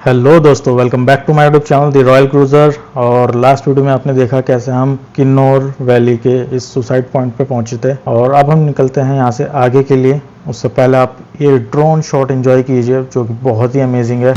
Hello दोस्तों, welcome back to my YouTube channel the royal cruiser. और last video में आपने देखा कैसे हम किन्नौर वैली के इस सुसाइड पॉइंट पे पहुंचे थे और अब हम निकलते हैं यहाँ से आगे के लिए। उससे पहले आप ये ड्रोन शॉट एंजॉय कीजिए जो कि बहुत ही अमेजिंग है।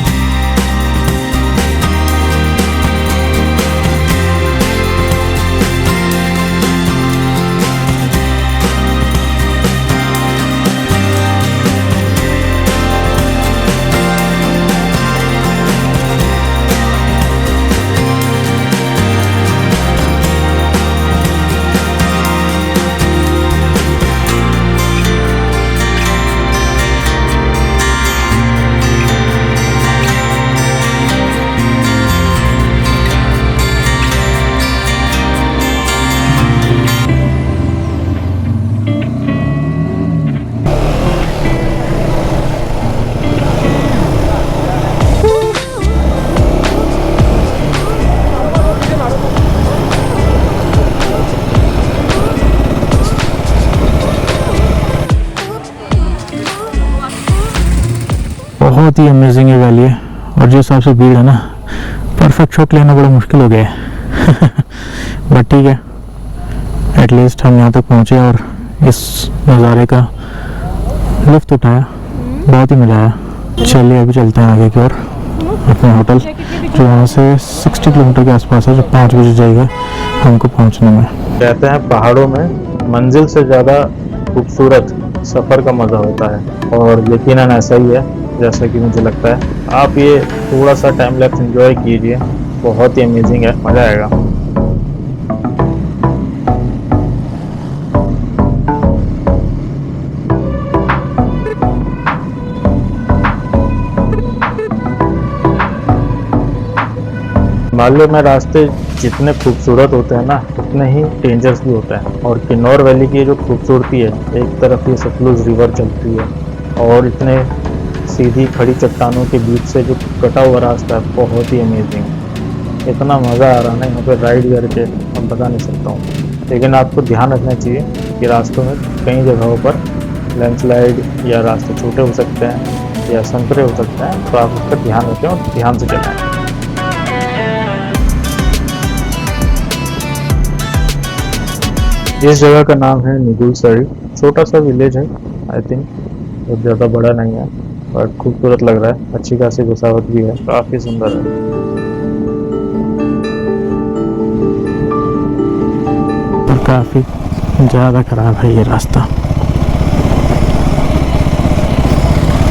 बहुत ही अमेजिंग है वैली है और जिस हिसाब से भीड़ है ना, परफेक्ट शॉट लेना बड़ा मुश्किल हो गया है बट ठीक है, एटलीस्ट हम यहाँ तक पहुँचे और इस नज़ारे का लुत्फ़ उठाया। बहुत ही मज़ा आया। चलिए अभी चलते हैं आगे की ओर अपने होटल, जो यहाँ से 60 किलोमीटर के आसपास है, जो 5 बजे जाएगा हमको पहुँचने में। कहते हैं पहाड़ों में मंजिल से ज़्यादा खूबसूरत सफ़र का मज़ा होता है और यकीनन ऐसा ही है जैसा कि मुझे लगता है। आप ये थोड़ा सा टाइम लैप्स एंजॉय कीजिए, बहुत ही अमेजिंग है, मज़ा आएगा। हिमालय में रास्ते जितने खूबसूरत होते हैं ना, उतने ही डेंजरस भी होते हैं। और किन्नौर वैली की जो खूबसूरती है, एक तरफ ये सतलुज रिवर चलती है और इतने सीधी खड़ी चट्टानों के बीच से जो कटा हुआ रास्ता है, बहुत ही अमेजिंग। इतना मज़ा आ रहा है ना यहाँ पे राइड करके, मैं बता नहीं सकता हूँ। लेकिन आपको ध्यान रखना चाहिए कि रास्तों में कई जगहों पर लैंडस्लाइड या रास्ते छोटे हो सकते हैं या संकरे हो सकते हैं, तो आप उसका ध्यान रखें और ध्यान से चलाएं। इस जगह का नाम है निगुलसरी। छोटा सा विलेज है, आई थिंक बहुत ज़्यादा बड़ा नहीं है, बट खूबसूरत लग रहा है। अच्छी खासी बसावट भी है, काफ़ी सुंदर है। पर काफ़ी ज़्यादा ख़राब है ये रास्ता।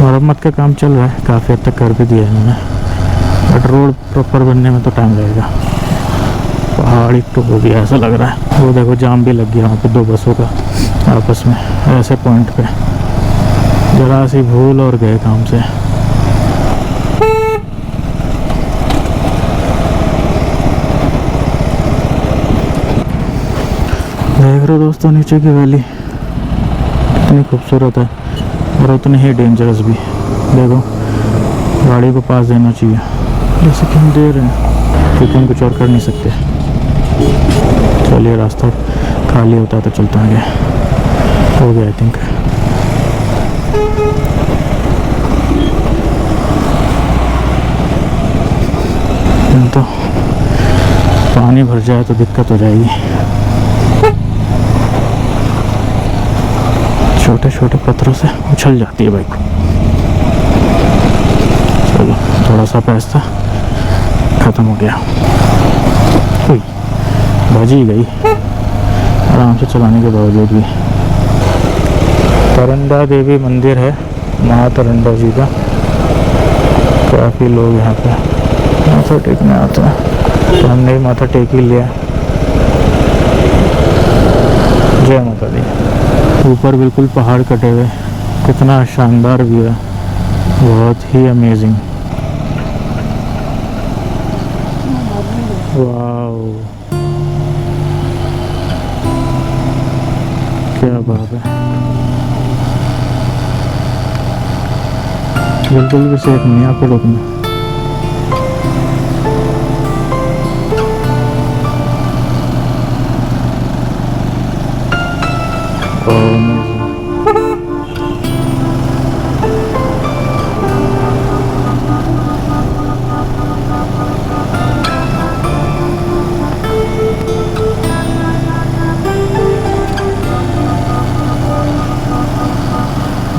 मरम्मत का काम चल रहा है, काफ़ी हद तक कर भी दिया है इन्होंने, बट रोड प्रॉपर बनने में तो टाइम लगेगा। पहाड़ी तो हो गया ऐसा लग रहा है। वो देखो जाम भी लग गया वहाँ पे, 2 बसों का आपस में ऐसे पॉइंट पे। जरा सी भूल और गए काम से। देख रहे हो दोस्तों नीचे की वैली कितनी खूबसूरत है और उतनी ही डेंजरस भी। देखो गाड़ी को पास देना चाहिए जैसे कि हम दे रहे हैं, क्योंकि हम कुछ और कर नहीं सकते। चलिए रास्ता खाली होता है तो चलते आगे। हो गया आई थिंक। तो पानी भर जाए तो दिक्कत हो जाएगी। छोटे छोटे पत्थरों से उछल जाती है बाइक। चलो थोड़ा सा पैसा ख़त्म हो गया, बज ही गई आराम से चलाने के बावजूद भी। तरंडा देवी मंदिर है, माँ तरंडा जी का। काफ़ी लोग यहाँ पे माथा टेकने आते हैं, तो हमने भी माथा टेक ही लिया। जय माता दी। ऊपर बिल्कुल पहाड़ कटे हुए, कितना शानदार व्यू है, बहुत ही अमेजिंग। वाओ क्या बात है। बिल्कुल भी सेफ नहीं है यहाँ पे रुकना।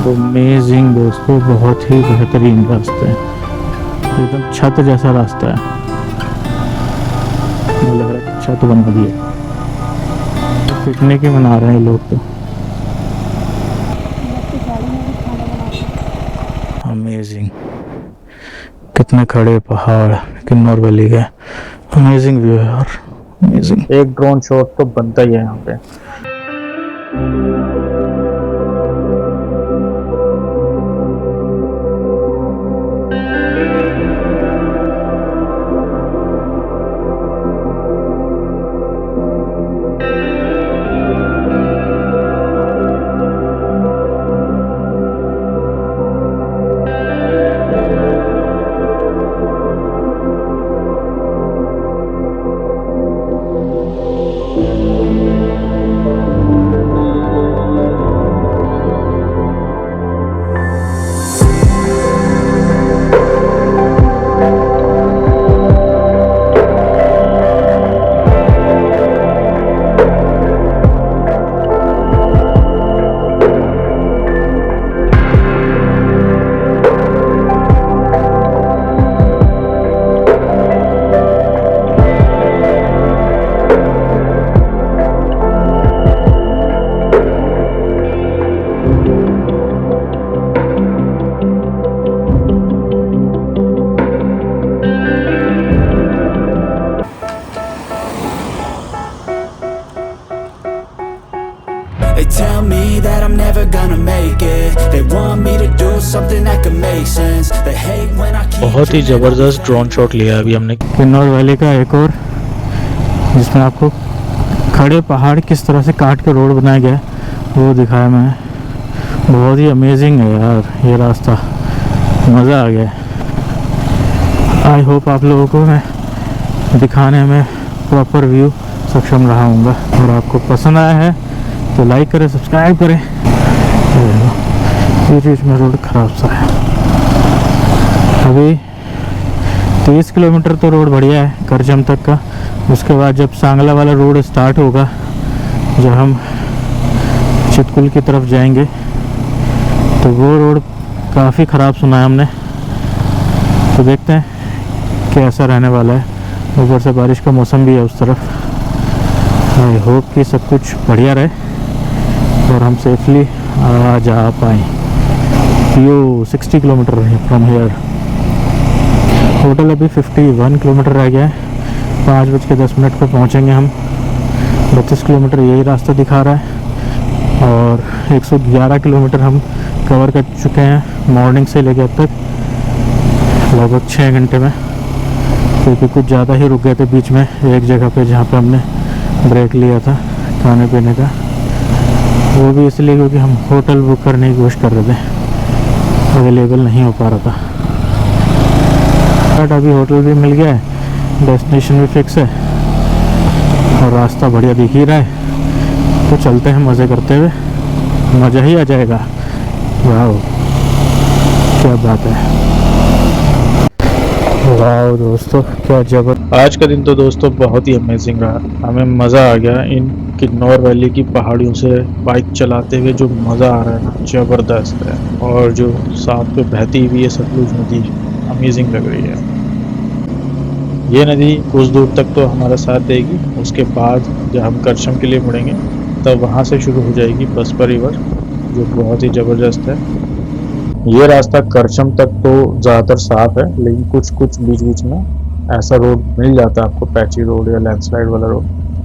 अमेजिंग दोस्तों, बहुत ही बेहतरीन रास्ता है, एकदम छत जैसा रास्ता है। मुझे लग रहा है छत बना दी है, पिकनिक ही मना रहे हैं लोग तो। अमेजिंग, कितने खड़े पहाड़, किन्नौर वैली के, अमेजिंग व्यू है यार, अमेजिंग। एक ड्रोन शॉट तो बनता ही है यहाँ पे। They tell me that I'm never gonna make it. They want me to do something that could make sense. They hate when I keep बहुत ही ज़बरदस्त ड्रोन शॉट लिया अभी हमने किन्नौर वैली का एक और, जिसमें आपको खड़े पहाड़ किस तरह से काट के रोड बनाया गया है वो दिखाया मैंने। बहुत ही अमेजिंग है यार ये रास्ता, मज़ा आ गया। आई होप आप लोगों को मैं दिखाने में प्रॉपर व्यू सक्षम रहा हूँगा, और आपको पसंद आया है तो लाइक करें, सब्सक्राइब करें। बीच बीच में रोड ख़राब सा है। अभी 30 किलोमीटर तो रोड बढ़िया है करजम तक का। उसके बाद जब सांगला वाला रोड स्टार्ट होगा, जब हम चितकुल की तरफ जाएंगे, तो वो रोड काफ़ी ख़राब सुना है हमने। तो देखते हैं कैसा रहने वाला है। ऊपर से बारिश का मौसम भी है उस तरफ। आई होप कि सब कुछ बढ़िया रहे और हम सेफली आ जा पाएँ। यो 60 किलोमीटर फ्रॉम हेयर। होटल अभी 51 किलोमीटर रह गया है। 5:10 पर पहुँचेंगे हम। 32 किलोमीटर यही रास्ता दिखा रहा है और 111 किलोमीटर हम कवर कर चुके हैं मॉर्निंग से लेकर अब तक, लगभग 6 घंटे में। क्योंकि कुछ ज़्यादा ही रुक गए थे बीच में एक जगह पे, जहाँ पे हमने ब्रेक लिया था खाने पीने का। वो भी इसलिए क्योंकि हम होटल बुक करने की कोशिश कर रहे थे, अवेलेबल नहीं हो पा रहा था। बट अभी होटल भी मिल गया है, डेस्टिनेशन भी फिक्स है और रास्ता बढ़िया दिख ही रहा है। तो चलते हैं मज़े करते हुए, मज़ा ही आ जाएगा। वाह क्या बात है, वाह दोस्तों क्या जबरदस्त। आज का दिन तो दोस्तों बहुत ही अमेजिंग रहा, हमें मज़ा आ गया इन किन्नौर वैली की पहाड़ियों से बाइक चलाते हुए। जो मज़ा आ रहा है ना, ज़बरदस्त है। और जो साथ पे बहती हुई है सतलुज नदी, अमेजिंग लग रही है। ये नदी कुछ दूर तक तो हमारा साथ देगी। उसके बाद जब हम करछम के लिए मुड़ेंगे तब वहाँ से शुरू हो जाएगी बसपा रिवर, जो बहुत ही ज़बरदस्त है। ये रास्ता करछम तक तो ज़्यादातर साफ है, लेकिन कुछ कुछ बीच बीच में ऐसा रोड मिल जाता है आपको, पैची रोड या लैंडस्लाइड वाला रोड।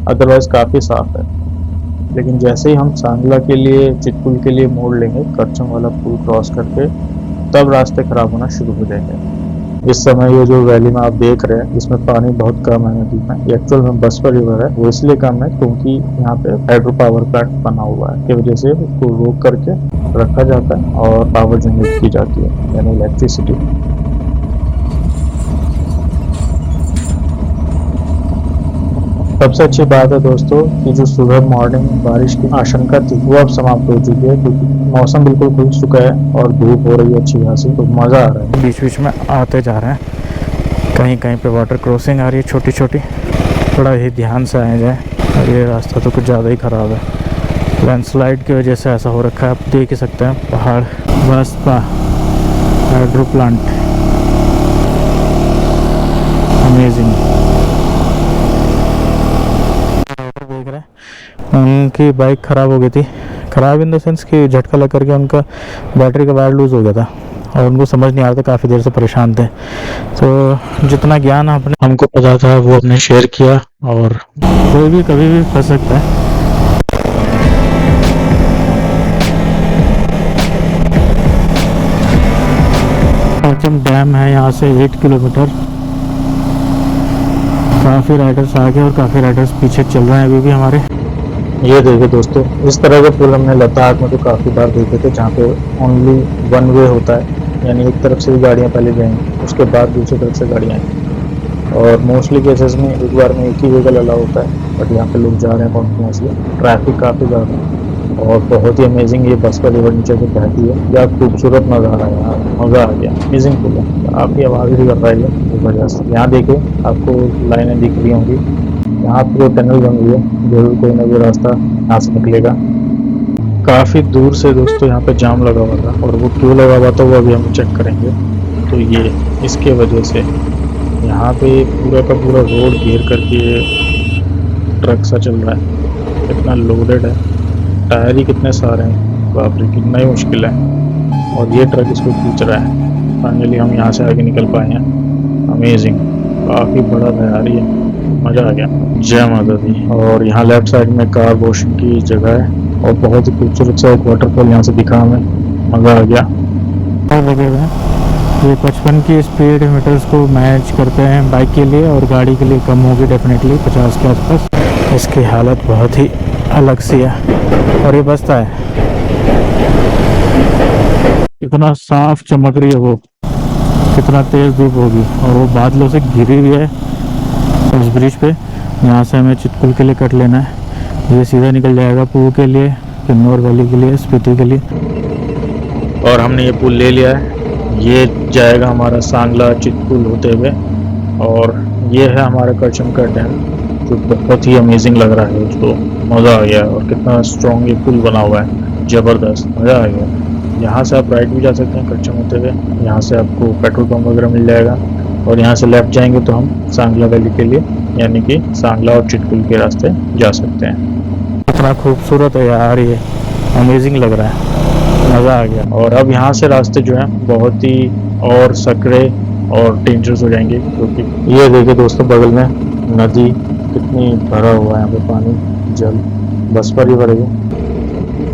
अदरवाइज़ काफ़ी साफ है। लेकिन जैसे ही हम सांगला के लिए, चितकुल के लिए मोड़ लेंगे, करछम वाला पुल क्रॉस करके, तब रास्ते ख़राब होना शुरू हो जाएंगे। इस समय ये जो वैली में आप देख रहे हैं, इसमें पानी बहुत कम है नदी में। ये एक्चुअल में बसपा रिवर है। वो इसलिए कम है क्योंकि यहाँ पे हाइड्रो पावर प्लांट बना हुआ है, की वजह से उसको रोक करके रखा जाता है और पावर जनरेट की जाती है, यानी इलेक्ट्रिसिटी। सबसे अच्छी बात है दोस्तों कि जो सुबह मॉर्निंग बारिश की आशंका थी वो अब समाप्त हो चुकी है, क्योंकि मौसम बिल्कुल खुल चुका है और धूप हो रही है अच्छी खासी। तो मज़ा आ रहा है। बीच बीच में आते जा रहे हैं, कहीं कहीं पे वाटर क्रॉसिंग आ रही है छोटी छोटी, थोड़ा ही ध्यान से आया जाए। और ये रास्ता तो कुछ ज़्यादा ही ख़राब है, लैंडस्लाइड की वजह से ऐसा हो रखा है। आप देख ही सकते हैं पहाड़ बसपा हाइड्रो प्लांट, अमेजिंग। देख रहे हैं उनकी बाइक ख़राब हो गई थी, ख़राब इन द सेंस कि झटका लग करके उनका बैटरी का वायर लूज़ हो गया था और उनको समझ नहीं आ रहा था, काफ़ी देर से परेशान थे। तो जितना ज्ञान आपने हमको पता था वो हमने शेयर किया, और कोई भी कभी भी फंस सकता है। परचम डैम है यहाँ से 8 किलोमीटर। काफ़ी राइडर्स आगे और काफ़ी राइडर्स पीछे चल रहे हैं अभी भी हमारे। ये देखिए दोस्तों, इस तरह के पुल हमने लद्दाख में तो काफ़ी बार देखे थे, जहाँ पे ओनली वन वे होता है, यानी एक तरफ से ही गाड़ियाँ पहले जाएंगी, उसके बाद दूसरी तरफ से गाड़ियाँ आएंगी। और मोस्टली केसेस में एक बार में एक ही व्हीकल अलाउ होता है, बट यहाँ पे लोग जा रहे हैं कॉन्टिन्यूसली। ट्रैफिक काफ़ी ज़्यादा है और बहुत ही अमेजिंग ये बसपा रिवर नीचे से बहती है। क्या खूबसूरत नज़ारा है यार, मज़ा आ गया। अमेजिंग पुल है, काफ़ी आवाज़ भी कर रहा है ये ज़बरदस्त। यहाँ देखिए आपको लाइनें दिख रही होंगी, यहाँ पर टनल बन रही है, जरूर कोई ना कोई रास्ता यहाँ से निकलेगा। काफ़ी दूर से दोस्तों यहाँ पे जाम लगा हुआ था, और वो क्यों लगा हुआ था वो अभी हम चेक करेंगे। तो ये इसके वजह से यहाँ पे पूरा का पूरा रोड घेर करके ट्रक सा चल रहा है, कितना लोडेड है, टायर ही कितने सारे हैं, बाप रे कितना ही मुश्किल है। और ये ट्रक इसको खींच रहा है। फाइनली हम यहाँ से आगे निकल पाए हैं। अमेजिंग, काफ़ी बड़ा था यार ये, मज़ा आ गया। जय माता दी। और यहाँ लेफ्ट साइड में कार वॉशिंग की जगह है, और बहुत ही खूबसूरत सा एक वाटरफॉल यहाँ से दिखा हमें, मज़ा आ गया। और लगे हुए हैं ये 55 की स्पीड मीटर्स को मैच करते हैं बाइक के लिए, और गाड़ी के लिए कम होगी डेफिनेटली 50 के आसपास। इसकी हालत बहुत ही अलग सी है, और ये बसता है। कितना साफ चमक रही है वो, कितना तेज धूप होगी, और वो बादलों से घिरी हुई है उस ब्रिज पे। यहाँ से हमें चितकुल के लिए कट लेना है, ये सीधा निकल जाएगा पूह के लिए, किन्नौर वैली के लिए, स्पीति के लिए। और हमने ये पुल ले लिया है, ये जाएगा हमारा सांगला चितकुल होते हुए। और ये है हमारा करचम का डैम, जो बहुत ही अमेजिंग लग रहा है दोस्तों, मज़ा आ गया। और कितना स्ट्रॉन्ग ये पुल बना हुआ है, ज़बरदस्त, मज़ा आ गया। यहाँ से आप राइट भी जा सकते हैं करचम होते हुए, यहाँ से आपको पेट्रोल पंप वगैरह मिल जाएगा। और यहाँ से लेफ़्ट जाएंगे तो हम सांगला वैली के लिए, यानी कि सांगला और चितकुल के रास्ते जा सकते हैं। कितना खूबसूरत है यार ये, अमेजिंग लग रहा है, मज़ा आ गया। और अब यहाँ से रास्ते जो हैं बहुत ही और सकड़े और डेंजरस हो जाएंगे, क्योंकि ये देखिए दोस्तों बगल में नदी कितनी भरा हुआ है, यहाँ पे पानी जल बस पर ही भरेगा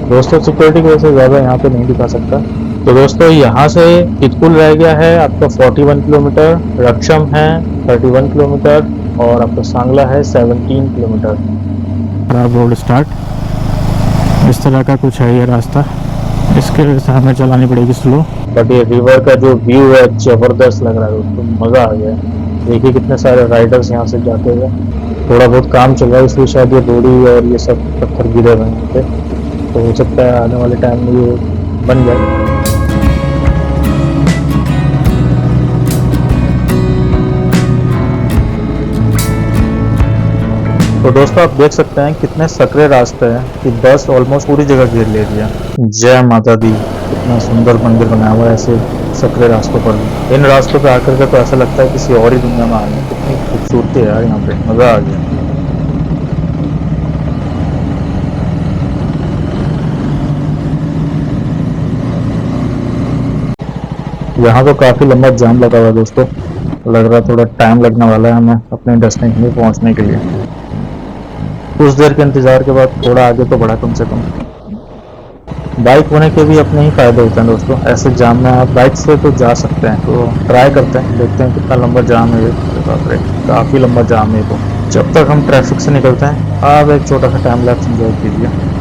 दोस्तों। सिक्योरिटी की वजह से ज़्यादा यहाँ पे नहीं दिखा सकता। तो दोस्तों यहाँ से चितकुल रह गया है आपका 41 किलोमीटर, रक्षम है 31 किलोमीटर, और आपका सांगला है 17 किलोमीटर। खराब रोड स्टार्ट, इस तरह का कुछ है ये रास्ता, इसके वजह से हमें चलानी पड़ेगी स्लो। बट ये रिवर का जो व्यू है ज़बरदस्त लग रहा है दोस्तों, मज़ा आ गया। देखिए कितने सारे राइडर्स यहाँ से जाते हुए। थोड़ा बहुत काम चल रहा है, इसलिए शायद ये बोड़ी और ये सब पत्थर गिरे हुए हैं यहाँ पे, तो हो सकता है आने वाले टाइम में ये बन जाए। तो दोस्तों आप देख सकते हैं कितने सकरे रास्ते हैं कि बस ऑलमोस्ट पूरी जगह घेर ले रही है। जय माता दी। कितना सुंदर मंदिर बनाया हुआ है ऐसे सकरे रास्तों पर। इन रास्तों पे आकर के तो ऐसा लगता है किसी और ही दुनिया में आ गए। कितनी खूबसूरती है यार यहाँ पे, मज़ा आ गया। यहाँ तो काफ़ी लंबा जाम लगा हुआ है दोस्तों, लग रहा है थोड़ा टाइम लगने वाला है हमें अपने डेस्टिनेशन में पहुँचने के लिए। कुछ देर के इंतज़ार के बाद थोड़ा आगे तो बढ़ा कम से कम। बाइक होने के भी अपने ही फ़ायदे होते हैं दोस्तों, ऐसे जाम में आप बाइक से तो जा सकते हैं। तो ट्राई करते हैं, देखते हैं कितना लंबा जाम है ये। बाप रे काफ़ी लंबा जाम है। तो जब तक हम ट्रैफिक से निकलते हैं आप एक छोटा सा टाइम लैप्स एंजॉय कीजिए।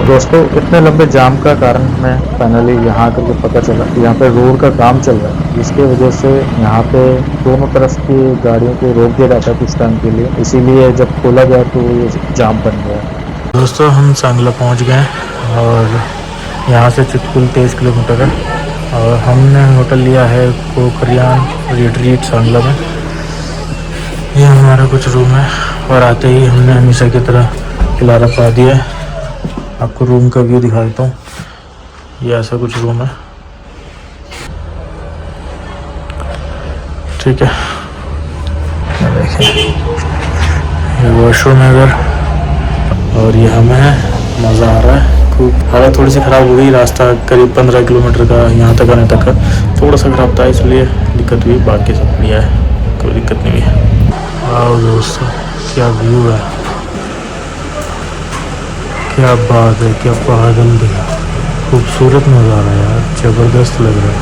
दोस्तों इतने लंबे जाम का कारण हमें फाइनली यहाँ आकर के पता चला कि यहाँ पे रोड का काम चल रहा है, जिसकी वजह से यहाँ पे दोनों तरफ की गाड़ियों को रोक दिया जाता है कुछ टाइम के लिए, इसीलिए जब खोला गया तो ये जाम बन गया। दोस्तों हम सांगला पहुँच गए और यहाँ से चितकुल 23 किलोमीटर है। और हमने होटल लिया है कोकरियान रिट्रीट सांगला में। ये हमारा कुछ रूम है और आते ही हमने हमेशा की तरह खिलारा पा दिया है। आपको रूम का व्यू दिखा देता हूँ। ये ऐसा कुछ रूम है, ठीक है। देखें ये वॉशरूम है इधर और ये हमें मज़ा आ रहा है खूब। हालत थोड़ी सी ख़राब हो गई, रास्ता करीब 15 किलोमीटर का यहाँ तक आने तक का थोड़ा सा ख़राब था, इसलिए दिक्कत हुई। बाकी सब बढ़िया है, कोई दिक्कत नहीं हुई है। वाह दोस्तों क्या व्यू है, क्या बात है, क्या बादल दिखा, खूबसूरत नज़ारा है यार, ज़बरदस्त लग रहा है,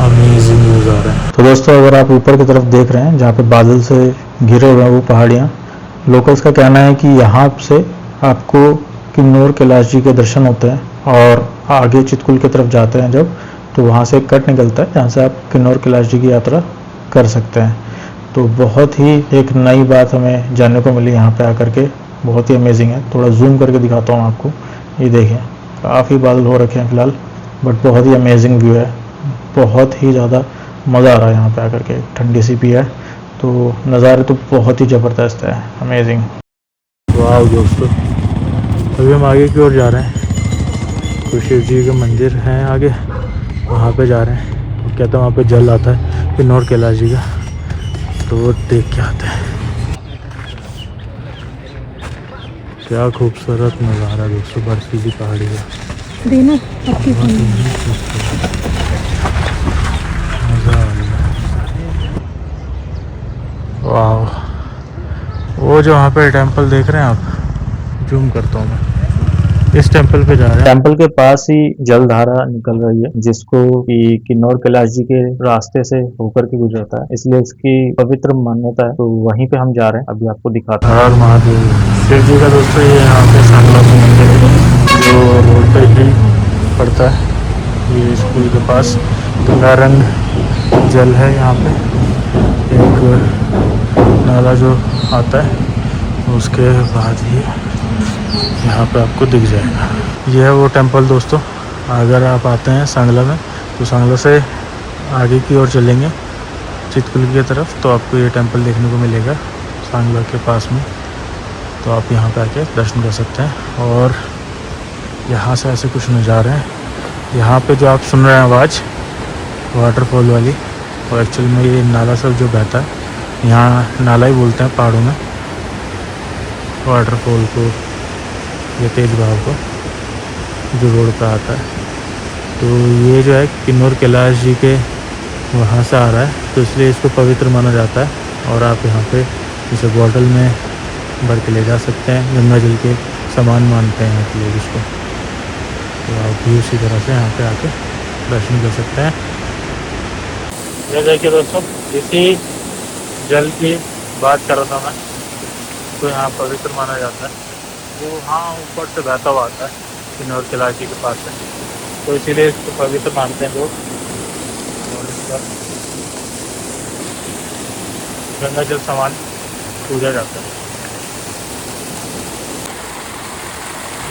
अमेजिंग नज़ारा है। तो दोस्तों अगर आप ऊपर की तरफ देख रहे हैं जहाँ पे बादल से घिरे हुए हैं वो पहाड़ियाँ, लोकल्स का कहना है कि यहाँ से आपको किन्नौर कैलाश जी के दर्शन होते हैं और आगे चितकुल की तरफ जाते हैं जब, तो वहाँ से एक कट निकलता है जहाँ से आप किन्नौर कैलाश जी की यात्रा कर सकते हैं। तो बहुत ही एक नई बात हमें जानने को मिली यहाँ पे आकर के, बहुत ही अमेजिंग है। थोड़ा जूम करके दिखाता हूँ आपको, ये देखें काफ़ी बादल हो रखे हैं फिलहाल, बट बहुत ही अमेजिंग व्यू है, बहुत ही ज़्यादा मज़ा आ रहा है यहाँ पे आकर के। ठंडी सी भी है तो नज़ारे तो बहुत ही ज़बरदस्त है, अमेजिंग। वाह दोस्तों अभी हम आगे की ओर जा रहे हैं, तो शिव जी का मंदिर है आगे, वहाँ पे जा रहे हैं। कहता है वहाँ पे जल आता है किन्नौर कैलाश जी का, तो वो देख के आते हैं। क्या खूबसूरत नज़ारा दोस्तों, बर्फीली पहाड़ी है, देना आपकी मज़ा आ गया। वाह वो जो वहाँ पे टेंपल देख रहे हैं आप, जूम करता हूँ मैं, इस टेंपल पे जा रहे हैं। टेंपल के पास ही जलधारा निकल रही है, जिसको कि किन्नौर कैलाश जी के रास्ते से होकर के गुजरता है, इसलिए इसकी पवित्र मान्यता है। तो वहीं पे हम जा रहे हैं, अभी आपको दिखाता हूँ। हर महादेव शिव जी का दोस्तों ये यहाँ पे सांगला में मंदिर है जो रोड पे ही पड़ता है। ये स्कूल के पास गंगा रंग जल है, यहाँ पे एक नाला जो आता है, उसके बाद ही यहाँ पे आपको दिख जाएगा। यह है वो टेंपल दोस्तों। अगर आप आते हैं सांगला में तो सांगला से आगे की ओर चलेंगे चितकुल की तरफ, तो आपको ये टेंपल देखने को मिलेगा सांगला के पास में। तो आप यहाँ पे आके दर्शन कर सकते हैं। और यहाँ से ऐसे कुछ नज़ारे हैं। यहाँ पे जो आप सुन रहे हैं आवाज़ वाटरफॉल वाली, और एक्चुअल में ये नाला सब जो बहता है, यहाँ नाला ही बोलते हैं पहाड़ों में वाटरफॉल को, ये तेज बहाव को जो रोड पे आता है। तो ये जो है किन्नौर कैलाश जी के वहाँ से आ रहा है, तो इसलिए इसको पवित्र माना जाता है। और आप यहाँ पे इसे बॉटल में भर के ले जा सकते हैं, गंगा जल के समान मानते हैं यहाँ के लोग इसको। तो आप भी उसी तरह से यहाँ पे आके दर्शन कर सकते हैं। ये देखिए दोस्तों, इसी जल की बात कर रहा था मैं, तो यहाँ पवित्र माना जाता है। वो हाँ ऊपर से बहता हुआ आता है किन्नौर कैलाश जी के पास से, तो इसीलिए इसको पवित्र मानते हैं लोग। और इस पर गंगा जल समान पूजा जाता है।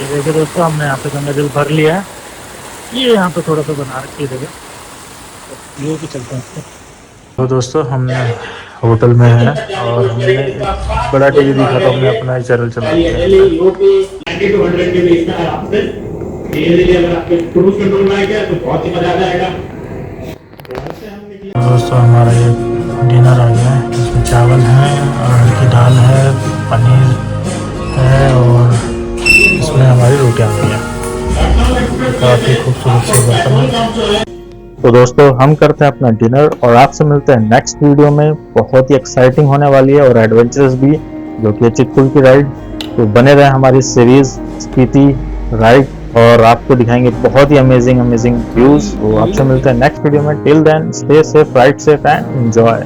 ये देखिए दोस्तों, हमने यहाँ पे गंगा जल भर लिया है। ये यहाँ पे थोड़ा सा बना रखी जगह, तो ये भी चलते हैं। तो दोस्तों हमने होटल में है और हमने बड़ा टीवी दिखा, तो हमने अपना ही चैनल चला दोस्तों। हमारा ये डिनर आ गया है, इसमें चावल है, अरहर की दाल है, पनीर है और इसमें हमारी रोटियाँ आ गई हैं। काफ़ी खूबसूरत से बर्तन है। तो दोस्तों हम करते हैं अपना डिनर और आपसे मिलते हैं नेक्स्ट वीडियो में। बहुत ही एक्साइटिंग होने वाली है और एडवेंचरस भी, जो कि चितकुल की राइड। तो बने रहे हमारी सीरीज स्पीति राइड, और आपको दिखाएंगे बहुत ही अमेजिंग व्यूज। तो आपसे मिलते हैं नेक्स्ट वीडियो में। Till then stay safe, ride safe and enjoy.